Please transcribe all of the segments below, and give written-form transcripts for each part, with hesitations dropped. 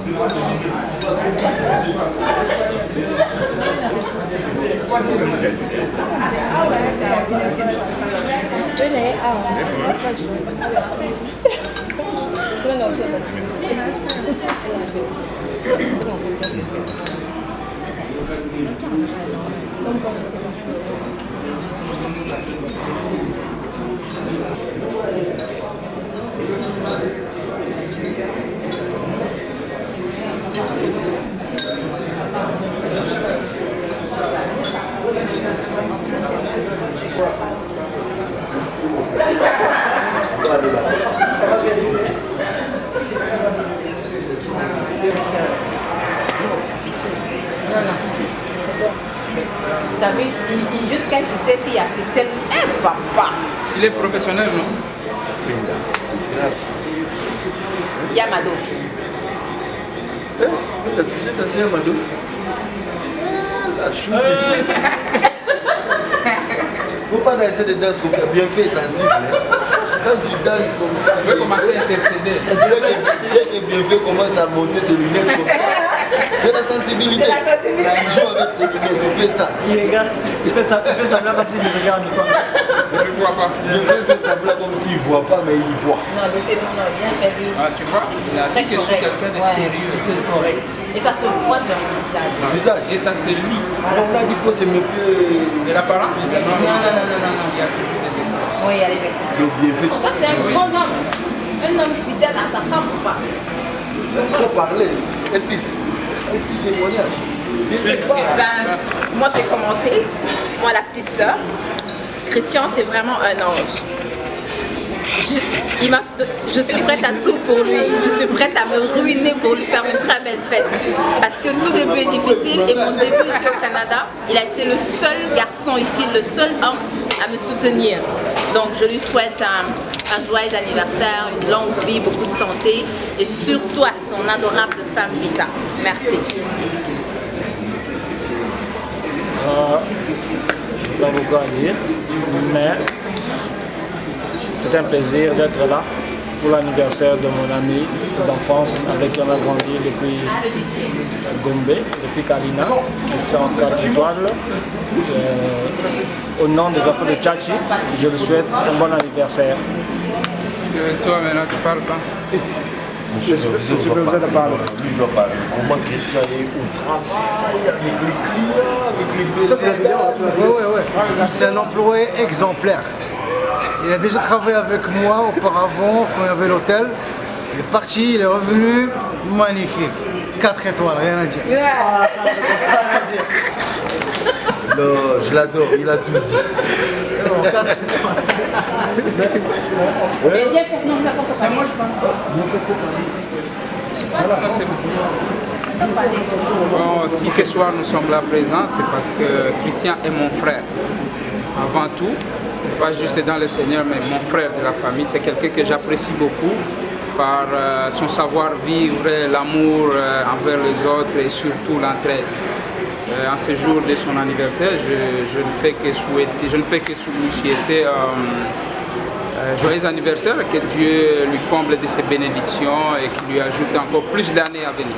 Tu as vu, jusqu'à tu sais s'il y a ficelle. Papa! Il est professionnel, non? Yamado. Tu as touché danser Yamado? La choupe. Faut pas danser de danse comme ça, bien fait, sensible. Quand tu danses comme ça, tu peux commencer à intercéder. Dès que bien fait commence à monter ses lunettes comme ça. C'est la sensibilité. Il joue avec ses lunettes, il fait ça. Il regarde, il fait semblant comme s'il ne regarde pas. Je ne vois pas. Bien fait semblant comme s'il ne voit pas, mais il voit. Non, mais c'est bon, non, bien fait lui. Ah, tu vois, il a dit que je suis quelqu'un de sérieux. Correct. Et ça se voit dans le visage. Et ça se lit. Alors là, il faut se méfier de l'apparence. Non, non. Il y a toujours des exceptions. Oui, il y a des exceptions. Le bien fait. Toi, tu es un grand homme. Un homme fidèle à sa femme ou pas? Il faut parler. Et fils, un petit témoignage. Moi, j'ai commencé. Moi, la petite sœur. Christian, c'est vraiment un ange. Je suis prête à tout pour lui. Je suis prête à me ruiner pour lui faire une très belle fête. Parce que tout début est difficile et mon début ici au Canada, il a été le seul garçon ici, le seul homme à me soutenir. Donc je lui souhaite un joyeux anniversaire, une longue vie, beaucoup de santé et surtout à son adorable femme Vita. Merci. Pas beaucoup à dire, mais c'est un plaisir d'être là pour l'anniversaire de mon ami d'enfance avec qui on a grandi depuis Gombe, depuis Kalina, Christian Katual. Au nom des enfants de Tchachi, je lui souhaite un bon anniversaire. Toi maintenant tu parles pas? Je suis besoin de parler. Comment Christian est au travail, avec les clients, avec les blessés. Oui. C'est un employé exemplaire. Il a déjà travaillé avec moi auparavant quand il y avait l'hôtel. Il est parti, il est revenu, magnifique. 4 étoiles, rien à dire. Non, je l'adore, il a tout dit. 4 étoiles. Moi, je Bon, si ce soir nous sommes là présents, c'est parce que Christian est mon frère. Avant tout, pas juste dans le Seigneur, mais mon frère de la famille. C'est quelqu'un que j'apprécie beaucoup par son savoir-vivre, l'amour envers les autres et surtout l'entraide. En ce jour de son anniversaire, je ne peux que lui souhaiter joyeux anniversaire, que Dieu lui comble de ses bénédictions et qu'il lui ajoute encore plus d'années à venir.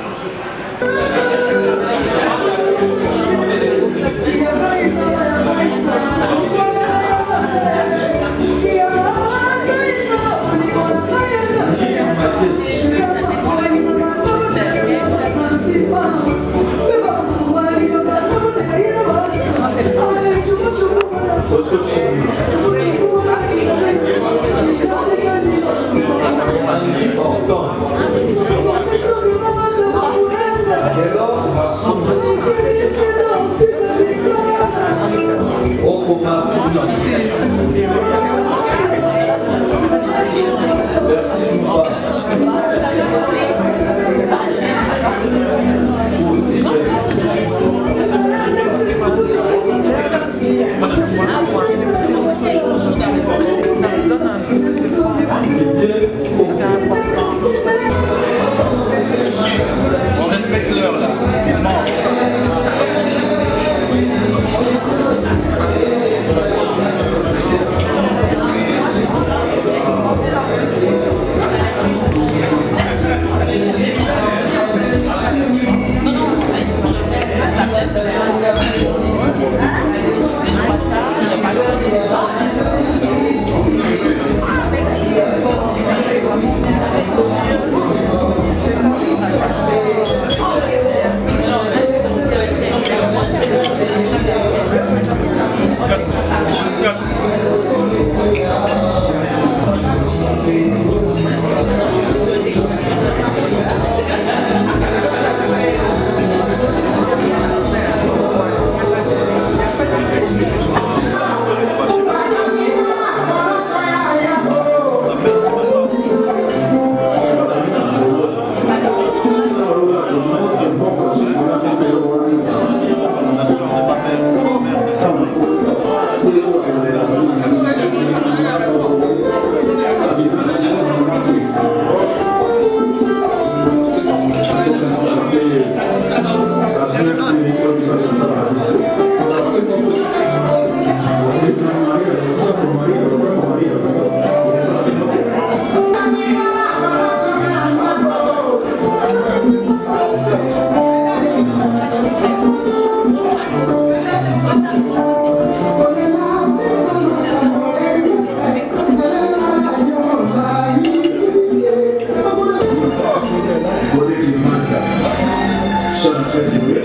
On respecte l'heure là. Bonnet qui manque. Chant très doué.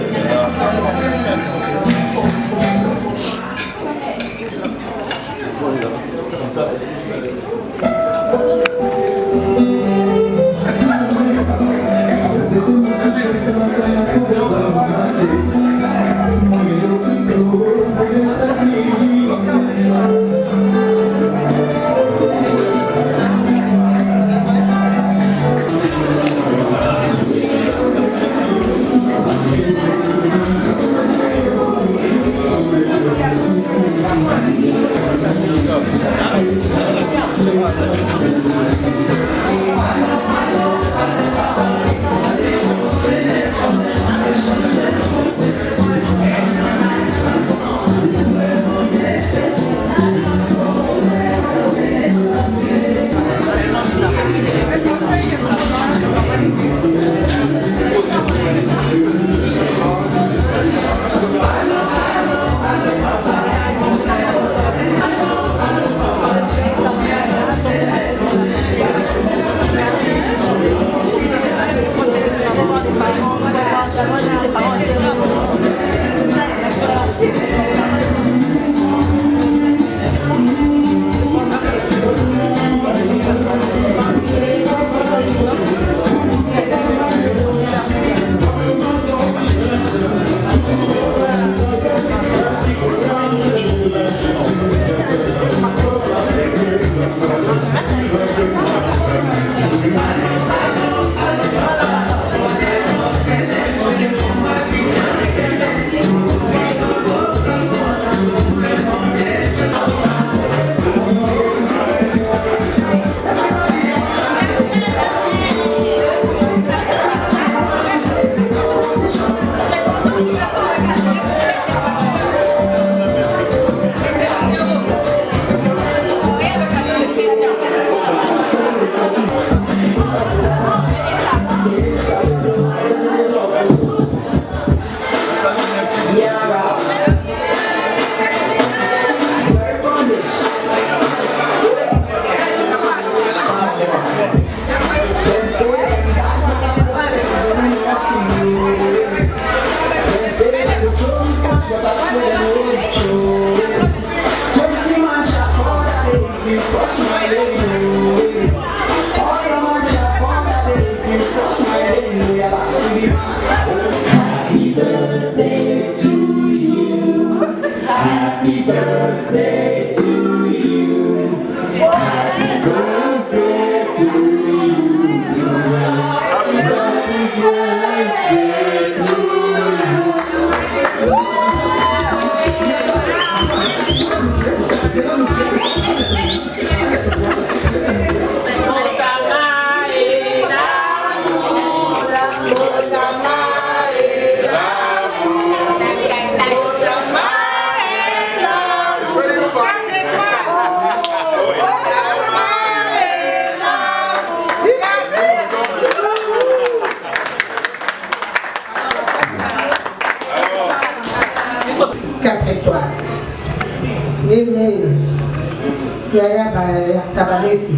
Yaya Tabaleki,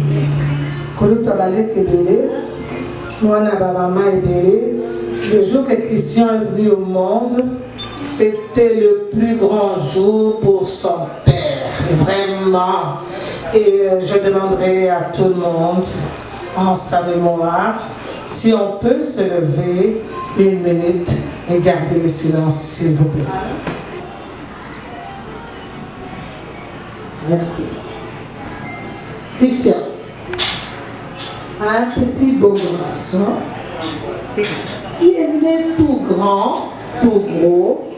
Koulou Tabaleki Bélé, Mwana Babama Bélé. Le jour que Christian est venu au monde, c'était le plus grand jour pour son père, vraiment. Et je demanderai à tout le monde, en sa mémoire, si on peut se lever 1 minute et garder le silence, s'il vous plaît. Merci. Christian, un petit beau garçon qui est né tout grand, tout gros,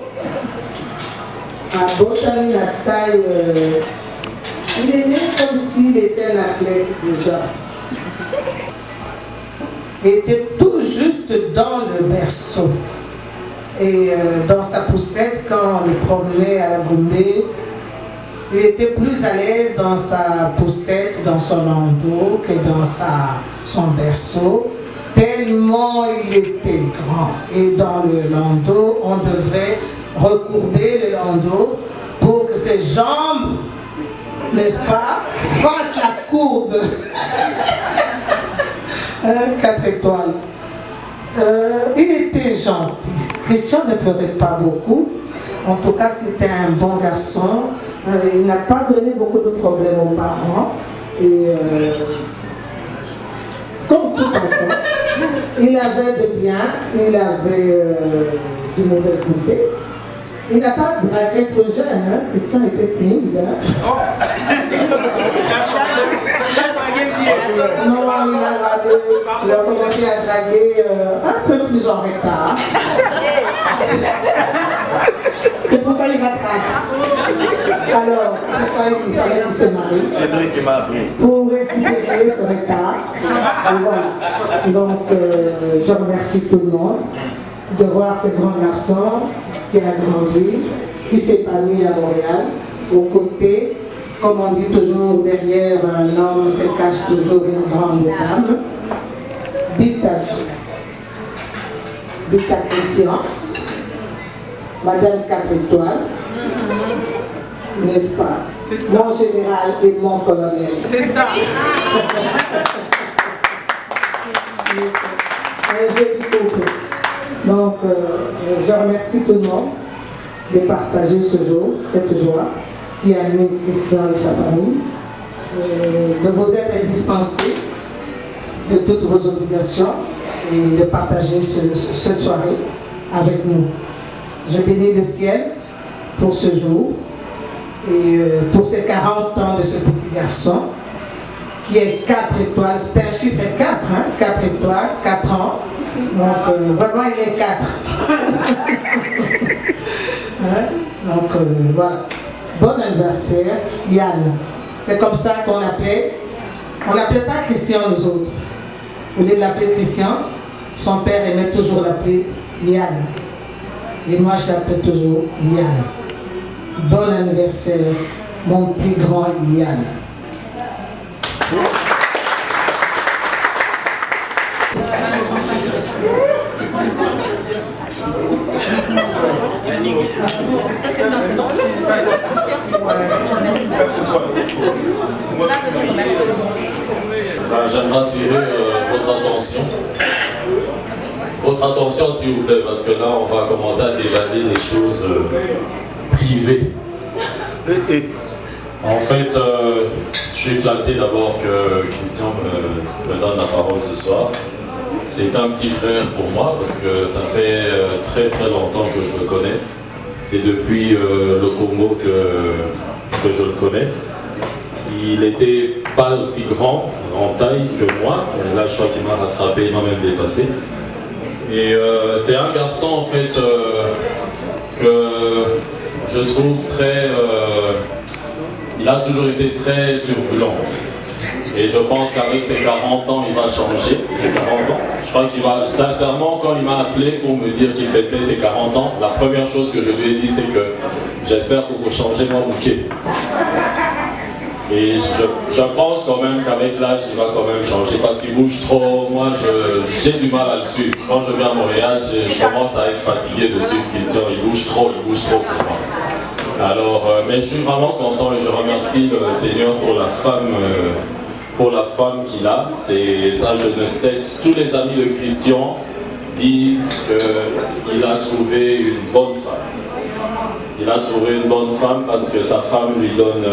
à Botany, la taille, il est né comme s'il était un athlète déjà. Il était tout juste dans le berceau. Et dans sa poussette, quand on le promenait à la Goumbé, il était plus à l'aise dans sa poussette, dans son landau, que dans son berceau, tellement il était grand. Et dans le landau, on devait recourber le landau pour que ses jambes, n'est-ce pas, fassent la courbe. 4 étoiles. Il était gentil. Christian ne pleurait pas beaucoup. En tout cas, c'était un bon garçon. Il n'a pas donné beaucoup de problèmes aux parents. Et comme tout enfant, il avait de bien, il avait du mauvais côté. Il n'a pas dragué trop jeune, hein? Christian était timide. Hein? Non, il a commencé à draguer un peu plus en retard. C'est pourquoi il rattrape. Alors, c'est pour ça qu'il fallait qu'il se marie. C'est Cédric qui m'a appris. Pour récupérer ce retard. Et voilà. Donc, je remercie tout le monde de voir ce grand garçon qui a grandi, qui s'est épanoui à Montréal, aux côtés, comme on dit toujours, derrière un homme se cache toujours une grande dame. Bita Christian, Madame 4 étoiles, n'est-ce pas? Mon général et mon colonel. C'est ça. Un joli couple. Donc, je remercie tout le monde de partager ce jour, cette joie qui anime Christian et sa famille, de vous être dispensés de toutes vos obligations et de partager cette soirée avec nous. Je bénis le ciel pour ce jour et pour ces 40 ans de ce petit garçon qui est 4 étoiles, c'est un chiffre 4, hein? 4 étoiles, 4 ans. Donc vraiment il est 4. Hein? Donc voilà. Bon anniversaire, Yann. C'est comme ça qu'on l'appelait. On ne l'appelait pas Christian nous autres. Au lieu de l'appeler Christian, son père aimait toujours l'appeler Yann. Et moi je l'appelle toujours Yann. Bon anniversaire, mon petit grand Yann. J'aimerais attirer votre attention. Votre attention s'il vous plaît, parce que là on va commencer à déballer des choses privées. En fait, je suis flatté d'abord que Christian me donne la parole ce soir. C'est un petit frère pour moi parce que ça fait très très longtemps que je le connais. C'est depuis le Congo que je le connais. Il n'était pas aussi grand en taille que moi. Là, je crois qu'il m'a rattrapé, il m'a même dépassé. Et c'est un garçon en fait que je trouve très... il a toujours été très turbulent. Et je pense qu'avec ses 40 ans, il va changer. Ses 40 ans. Je crois qu'il va... Sincèrement, quand il m'a appelé pour me dire qu'il fêtait ses 40 ans, la première chose que je lui ai dit, c'est que j'espère que vous changez mon bouquet. Et je pense quand même qu'avec l'âge, il va quand même changer parce qu'il bouge trop. Moi, j'ai du mal à le suivre. Quand je viens à Montréal, je commence à être fatigué de suivre Christian. Il bouge trop pour moi. Alors, mais je suis vraiment content et je remercie le Seigneur pour la femme qu'il a. C'est ça, je ne cesse. Tous les amis de Christian disent qu'il a trouvé une bonne femme. Il a trouvé une bonne femme parce que sa femme lui donne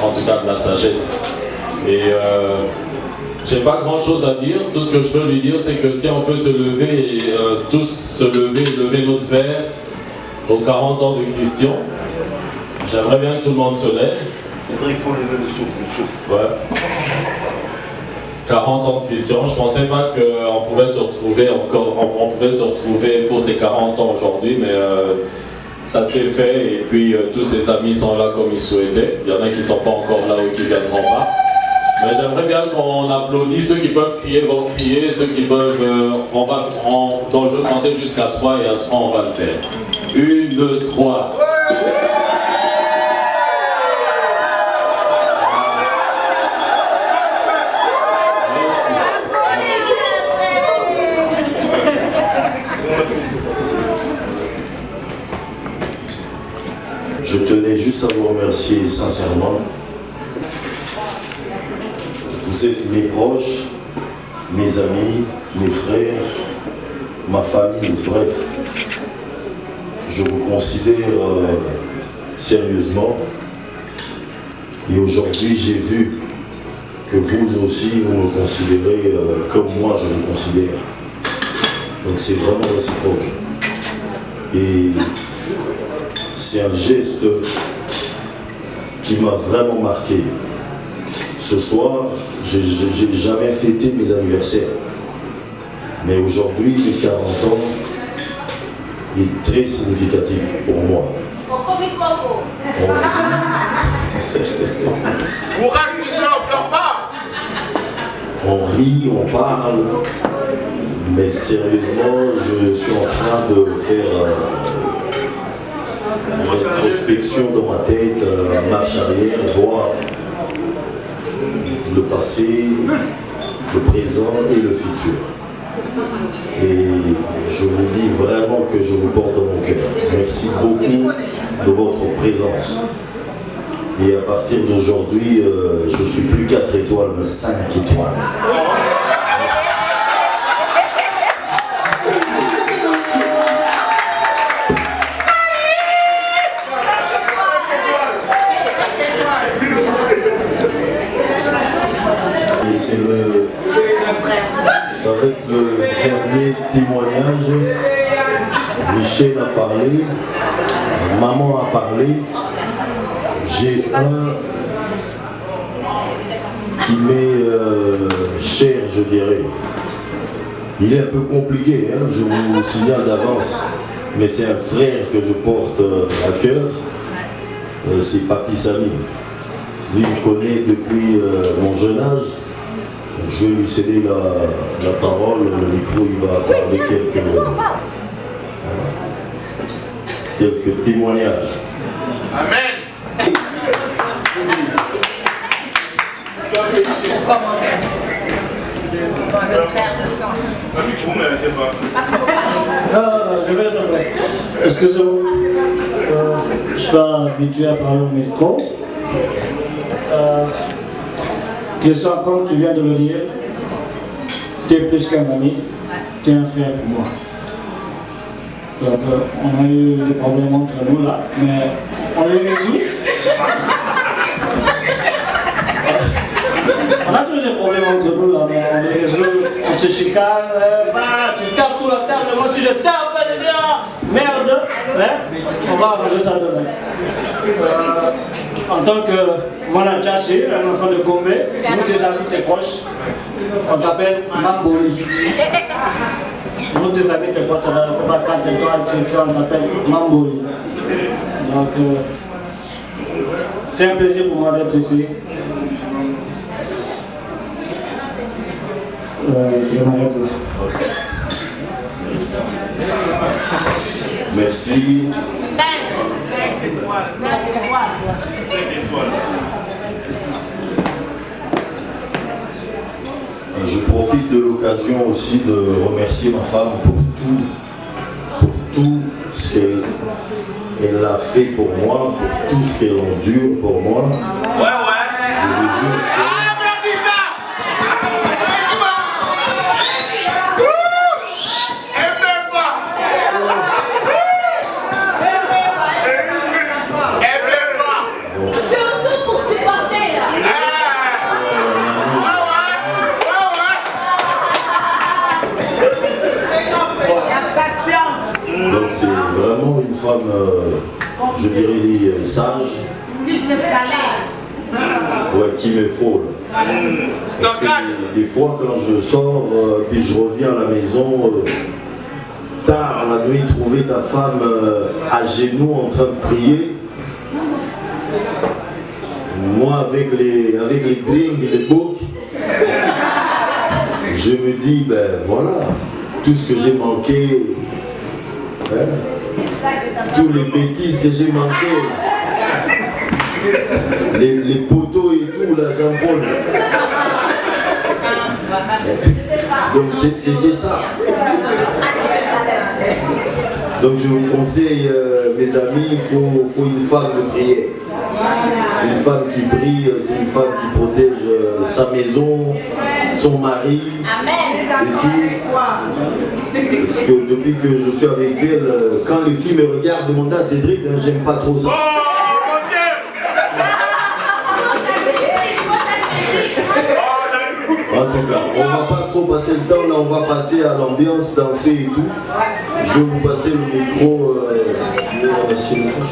en tout cas de la sagesse. Et j'ai pas grand chose à dire. Tout ce que je peux lui dire, c'est que si on peut se lever et tous se lever notre verre aux 40 ans de Christian. J'aimerais bien que tout le monde se lève. C'est vrai qu'il faut lever le souffle. Ouais. 40 ans de Christian, je pensais pas qu'on pouvait se retrouver on pouvait se retrouver pour ces 40 ans aujourd'hui, mais ça s'est fait et puis tous ses amis sont là comme ils souhaitaient. Il y en a qui ne sont pas encore là ou qui ne viendront pas. Mais j'aimerais bien qu'on applaudisse. Ceux qui peuvent crier vont crier, ceux qui peuvent... donc je vais compter jusqu'à 3 et à 3 on va le faire. 1, 2, 3. Je tenais juste à vous remercier sincèrement. Vous êtes mes proches, mes amis, mes frères, ma famille, bref. Je vous considère sérieusement. Et aujourd'hui, j'ai vu que vous aussi, vous me considérez comme moi, je vous considère. Donc c'est vraiment réciproque. Et c'est un geste qui m'a vraiment marqué. Ce soir, j'ai jamais fêté mes anniversaires. Mais aujourd'hui, mes 40 ans est très significatif pour moi. On rit, on parle, mais sérieusement, je suis en train de faire une rétrospection dans ma tête, marche arrière, voir le passé, le présent et le futur. Et je vous dis vraiment que je vous porte dans mon cœur. Merci beaucoup de votre présence. Et à partir d'aujourd'hui, je ne suis plus 4 étoiles, mais 5 étoiles. Et c'est ça va être le dernier témoignage. Michel a parlé, maman a parlé. J'ai un qui m'est cher, je dirais. Il est un peu compliqué, hein, je vous signale d'avance, mais c'est un frère que je porte à cœur. C'est Papi Samy. Lui, il me connaît depuis mon jeune âge. Je vais lui céder la parole, le micro, il va parler quelques témoignages. Amen. Notre frère de sang. Non, je vais être vrai. Excusez-moi, je ne suis pas habitué à parler au micro. Christian, comme tu viens de le dire, tu es plus qu'un ami, tu es un frère pour moi. Donc, on a eu des problèmes entre nous là, mais on les résout. On a toujours des problèmes entre nous là, mais on les résout. On se chicane, tu tapes sur la table, moi si je tape, je dis merde, mais on va arranger ça demain. En tant que Manachachi, un enfant de Gombe, nous tes amis, tes proches, on t'appelle Mamboli. Nous tes amis, tes proches, on va 4 étoiles, Christian, on t'appelle Mamboli. Donc, c'est un plaisir pour moi d'être ici. Je m'arrête là. Merci. 5 étoiles. Je profite de l'occasion aussi de remercier ma femme pour tout ce qu'elle a fait pour moi, pour tout ce qu'elle endure pour moi. Je vous jure que... Donc c'est vraiment une femme, je dirais, sage, ouais, qui me frôle. Parce que des fois quand je sors, puis je reviens à la maison, tard la nuit, trouver ta femme à genoux en train de prier, moi avec les drinks et les books, je me dis, ben voilà, tout ce que j'ai manqué, tous les bêtises que j'ai manqué, les poteaux et tout, là, Jean-Paul. Donc c'était ça. Donc je vous conseille, mes amis, il faut une femme de prière. Une femme qui prie, c'est une femme qui protège sa maison, son mari, et tout. Parce que depuis que je suis avec elle, quand les filles me regardent, demandent à Cédric, hein, j'aime pas trop ça. En tout cas, on va pas trop passer le temps, là on va passer à l'ambiance, danser et tout. Je vais vous passer le micro. Je vais remercier le micro.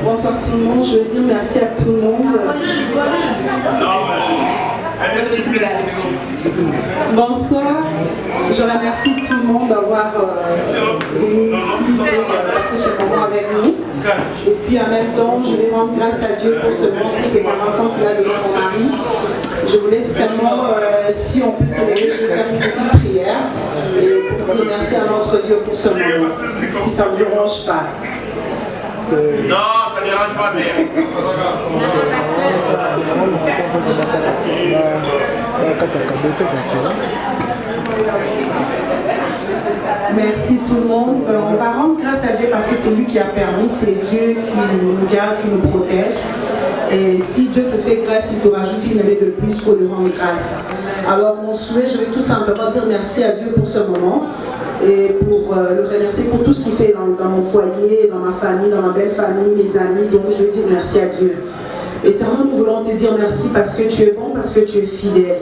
Bonsoir tout le monde, je veux dire merci à tout le monde. Bonsoir, je remercie tout le monde d'avoir venu ici pour passer ce moment avec nous. Et puis en même temps, je vais rendre grâce à Dieu pour ce moment, pour ces 40 ans qu'il a donné à mon mari. Je voulais seulement, si on peut se lever, je vais faire une petite prière et pour dire merci à notre Dieu pour ce moment, si ça ne vous dérange pas. Non, ça ne dérange pas bien. Merci tout le monde. On va rendre grâce à Dieu parce que c'est lui qui a permis, c'est Dieu qui nous garde, qui nous protège. Et si Dieu te fait grâce, il te rajoute une année de plus, il faut lui rendre grâce. Alors mon souhait, je vais tout simplement dire merci à Dieu pour ce moment et pour le remercier pour tout ce qu'il fait dans mon foyer, dans ma famille, dans ma belle famille, mes amis. Donc je veux dire merci à Dieu. Éternel, nous voulons te dire merci parce que tu es bon, parce que tu es fidèle.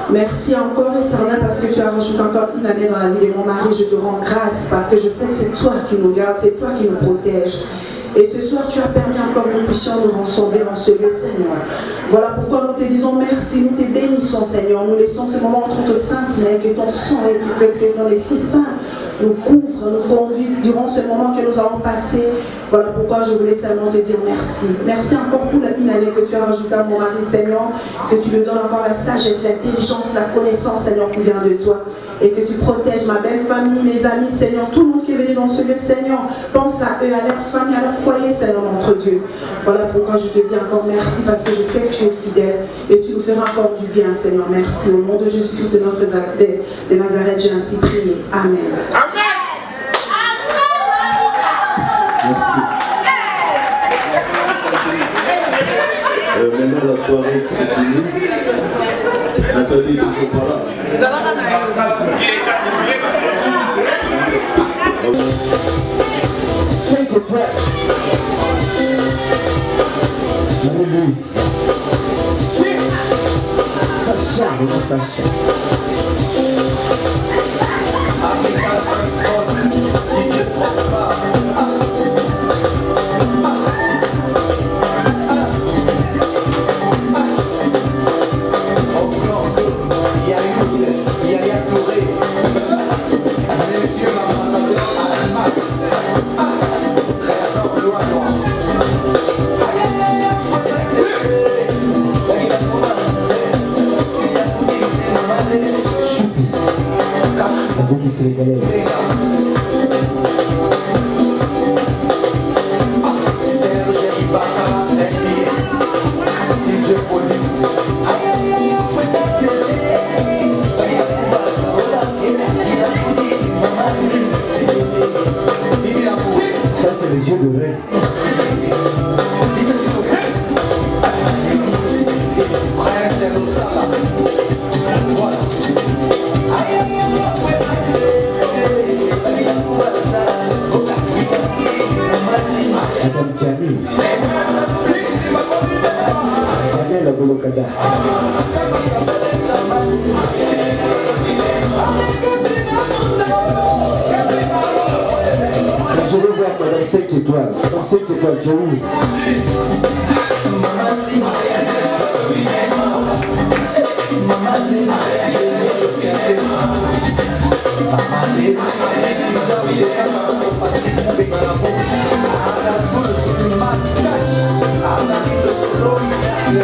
Merci encore, Éternel, parce que tu as rajouté encore une année dans la vie de mon mari. Je te rends grâce parce que je sais que c'est toi qui nous gardes, c'est toi qui nous protège. Et ce soir, tu as permis encore que nous puissions nous rassembler dans ce lieu, Seigneur. Voilà pourquoi nous te disons merci, nous te bénissons, Seigneur. Nous laissons ce moment entre tes saintes mains, que ton sang et que ton Esprit Saint nous couvre, nous conduit durant ce moment que nous avons passé. Voilà pourquoi je voulais seulement te dire merci. Merci encore pour la année que tu as rajoutée à mon mari, Seigneur, que tu lui donnes encore la sagesse, l'intelligence, la connaissance, Seigneur, qui vient de toi. Et que tu protèges ma belle famille, mes amis, Seigneur, tout le monde qui est venu dans ce lieu, Seigneur. Pense à eux, à leur famille, à leur foyer, Seigneur, notre Dieu. Voilà pourquoi je te dis encore merci, parce que je sais que tu es fidèle et tu nous feras encore du bien, Seigneur. Merci. Au nom de Jésus-Christ de Nazareth, j'ai ainsi prié. Amen. Amen. Merci. Maintenant la soirée continue. Nathalie est toujours pas là. Take a breath. Release. Fashion. Je veux voir madame 5 étoiles. Madame 5 étoiles, tu es où? Le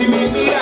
She made me